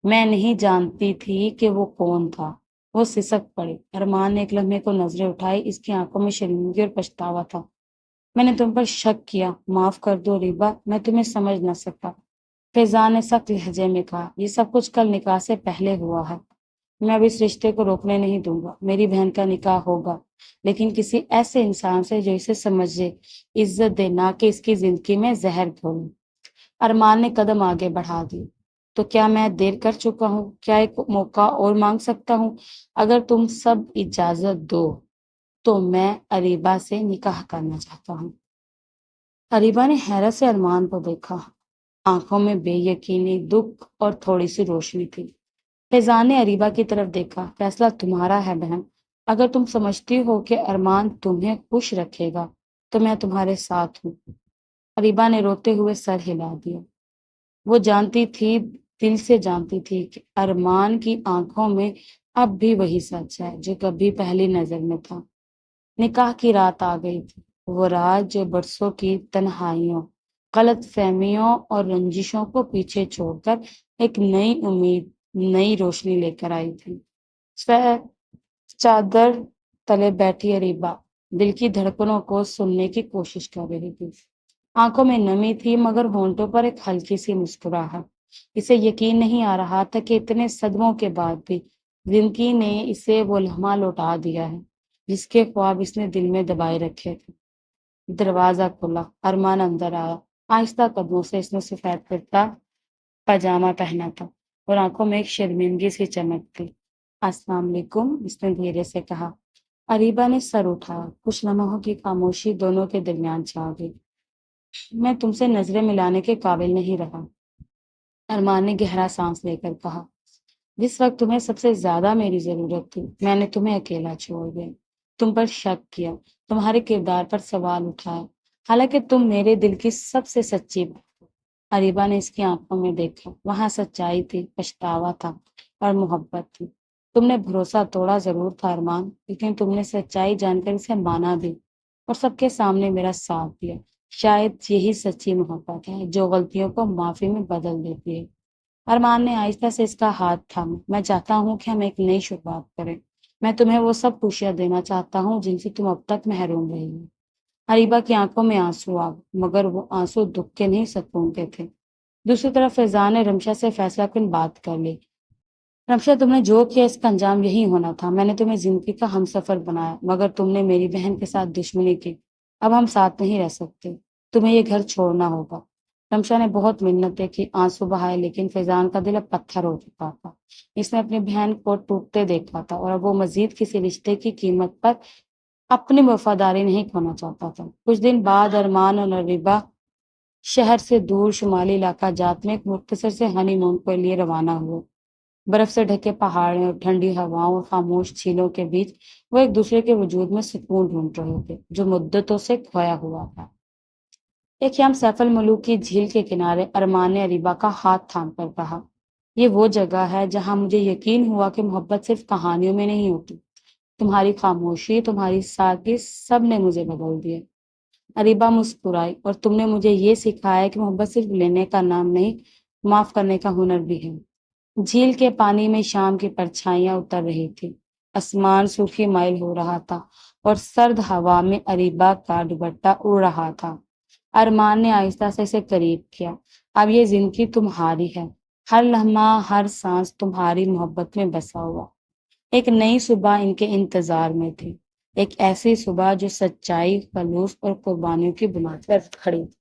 میں نہیں جانتی تھی کہ وہ کون تھا۔ وہ سسک پڑی۔ ارمان نے ایک لمحے کو نظریں اٹھائی، اس کی آنکھوں میں شرمندگی اور پچھتاوا تھا۔ میں نے تم پر شک کیا، معاف کر دو ریبا، میں تمہیں سمجھ نہ سکا۔ فیضان نے سخت لہجے میں کہا، یہ سب کچھ کل نکاح سے پہلے ہوا ہے۔ میں اب اس رشتے کو روکنے نہیں دوں گا۔ میری بہن کا نکاح ہوگا، لیکن کسی ایسے انسان سے جو اسے سمجھے، عزت دے، نہ کہ اس کی زندگی میں زہر گھولے۔ ارمان نے قدم آگے بڑھا دی۔ تو کیا میں دیر کر چکا ہوں؟ کیا ایک موقع اور مانگ سکتا ہوں؟ اگر تم سب اجازت دو تو میں اریبا سے نکاح کرنا چاہتا ہوں۔ اریبا نے حیرت سے ارمان کو دیکھا، آنکھوں میں بے یقینی، دکھ اور تھوڑی سی روشنی تھی۔ فیضان نے اریبا کی طرف دیکھا، فیصلہ تمہارا ہے بہن۔ اگر تم سمجھتی ہو کہ ارمان تمہیں خوش رکھے گا تو میں تمہارے ساتھ ہوں۔ اریبا نے روتے ہوئے سر ہلا دیا۔ وہ جانتی تھی، دل سے جانتی تھی کہ ارمان کی آنکھوں میں اب بھی وہی سچ ہے جو کبھی پہلی نظر میں تھا۔ نکاح کی رات آ گئی تھی، وہ رات جو برسوں کی تنہائیوں، غلط فہمیوں اور رنجشوں کو پیچھے چھوڑ کر ایک نئی امید، نئی روشنی لے کر آئی تھی۔ چادر تلے بیٹھی اریبا دل کی دھڑکنوں کو سننے کی کوشش کر رہی تھی۔ آنکھوں میں نمی تھی، مگر ہونٹوں پر ایک ہلکی سی مسکراہٹ۔ اسے یقین نہیں آ رہا تھا کہ اتنے صدموں کے بعد بھی زندگی نے اسے وہ لمحہ لوٹا دیا ہے جس کے خواب اس نے دل میں دبائے رکھے تھے۔ دروازہ کھلا، ارمان اندر آیا۔ آہستہ قدموں سے اس نے سفید کرتا پاجامہ پہنا تھا اور آنکھوں میں ایک شرمندگی سی چمک تھی۔ السلام علیکم، اس نے دھیرے سے کہا۔ اریبا نے سر اٹھایا۔ کچھ لمحوں کی خاموشی دونوں کے درمیان چھا گئی۔ میں تم سے نظریں ملانے کے قابل نہیں رہا، ارمان نے گہرا سانس لے کر کہا۔ جس وقت تمہیں سب سے زیادہ میری ضرورت تھی میں نے تمہیں اکیلا چھوڑ دیا، تم پر شک کیا، تمہارے کردار پر سوال اٹھایا، حالانکہ تم میرے دل کی سب سے سچی بات ہو۔ اریبا نے اس کی آنکھوں میں دیکھا، وہاں سچائی تھی، پچھتاوا تھا اور محبت تھی۔ تم نے بھروسہ توڑا ضرور تھا ارمان، لیکن تم نے سچائی جان کر اسے مانا بھی اور سب کے سامنے میرا ساتھ دیا۔ شاید یہی سچی محبت ہے جو غلطیوں کو معافی میں بدل دیتی ہے۔ ارمان نے آہستہ سے اس کا ہاتھ تھاما۔ میں چاہتا ہوں کہ ہم ایک نئی شروعات کریں۔ میں تمہیں وہ سب خوشیاں دینا چاہتا ہوں جن سے تم اب تک محروم رہی ہو۔ اریبا کی آنکھوں میں آنسو آ گئے، مگر وہ آنسو دکھ کے نہیں سکون کے تھے۔ دوسری طرف فیضان نے رمشا سے فیصلہ کن بات کر لی۔ رمشا، تم نے جو کیا اس کا انجام یہی ہونا تھا۔ میں نے تمہیں زندگی کا ہم سفر بنایا، مگر تم نے میری بہن کے ساتھ دشمنی کی۔ اب ہم ساتھ نہیں رہ سکتے، تمہیں یہ گھر چھوڑنا ہوگا۔ رمشا نے بہت منتیں کی، آنسو بہائے، لیکن فیضان کا دل اب پتھر ہو چکا تھا۔ اس نے اپنی بہن کو ٹوٹتے دیکھا تھا اور اب وہ مزید کسی رشتے کی قیمت پر اپنی وفاداری نہیں کھونا چاہتا تھا۔ کچھ دن بعد ارمان اور اریبا شہر سے دور شمالی علاقہ جات میں ایک مختصر سے ہنی مون کے لیے روانہ ہوئے۔ برف سے ڈھکے پہاڑوں اور ٹھنڈی ہواؤں اور خاموش جھیلوں کے بیچ وہ ایک دوسرے کے وجود میں سکون ڈھونڈ رہے تھے جو مدتوں سے کھویا ہوا تھا۔ ایک شام سیف الملوک کی جھیل کے کنارے ارمان نے اریبا کا ہاتھ تھام کر کہا، یہ وہ جگہ ہے جہاں مجھے یقین ہوا کہ محبت صرف کہانیوں میں نہیں ہوتی۔ تمہاری خاموشی، تمہاری سادگی، سب نے مجھے بدل دیا۔ اریبا مسکرائی، اور تم نے مجھے یہ سکھایا کہ محبت صرف لینے کا نام نہیں، معاف کرنے کا ہنر بھی ہے۔ جھیل کے پانی میں شام کی پرچھائیاں اتر رہی تھی، آسمان سرخی مائل ہو رہا تھا اور سرد ہوا میں اریبا کا دوپٹہ اڑ رہا تھا۔ ارمان نے آہستہ سے اسے قریب کیا۔ اب یہ زندگی تمہاری ہے، ہر لمحہ، ہر سانس تمہاری محبت میں بسا ہوا۔ ایک نئی صبح ان کے انتظار میں تھی، ایک ایسی صبح جو سچائی، خلوص اور قربانیوں کی بنیاد پر کھڑی تھی۔